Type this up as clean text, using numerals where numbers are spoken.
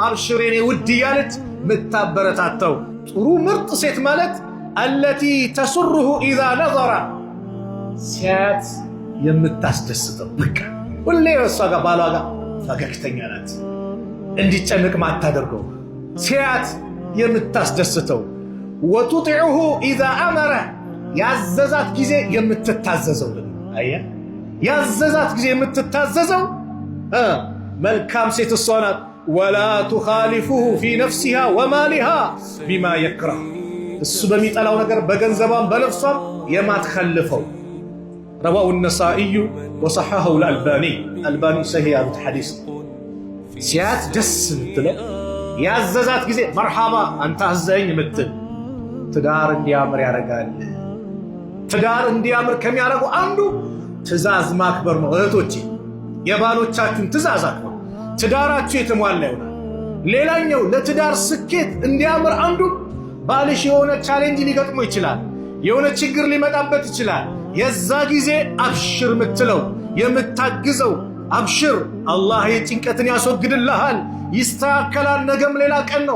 አብሽር የኔ ውድ እያለች ምታበረታተው ጥሩ ምርጥ ሴት ማለት አለቲ ተሱሩሁ ኢዛ ነዘራ ሲያት የምታስደስተው በቃ ሁሌ እሷ ጋር ባሏ ጋር ፈገግተኛ ናት፣ እንዲጨንቅ ማታደርገው ሲያት የምታስደስተው ወቱጢዑሁ ኢዛ አመረ ያዘዛት ጊዜ የምትታዘዘው አያ ያዘዛት ጊዜ የምትታዘዘው መልካም ሴት እሷ ናት። ወላ ቱኻሊፉሁ ፊ ነፍሲሃ ወማሊሃ ቢማ የክረህ እሱ በሚጠላው ነገር በገንዘቧም በነፍሷም የማትኸልፈው ረዋሁ ነሳኢዩ ወሰሐሐሁ አልአልባኒ አልባኒ ሰሂህ ያሉት ሐዲስ። ሲያት ደስ ምትለው ያዘዛት ጊዜ መርሐባ አንተ አዘኝ ምትል ትዳር እንዲያምር ያደርጋል። ትዳር እንዲያምር ከሚያደርጉ አንዱ ትእዛዝ ማክበር ነው። እህቶቼ የባሎቻችሁን ትእዛዝ አክብሩ፣ ትዳራችሁ የተሟላ ይሆናል። ሌላኛው ለትዳር ስኬት እንዲያምር አንዱ ባልሽ የሆነ ቻሌንጅ ሊገጥሞ ይችላል፣ የሆነ ችግር ሊመጣበት ይችላል። የዛ ጊዜ አብሽር ምትለው የምታግዘው አብሽር፣ አላህ የጭንቀትን ያስወግድልሃል፣ ይስተካከላል፣ ነገም ሌላ ቀን ነው።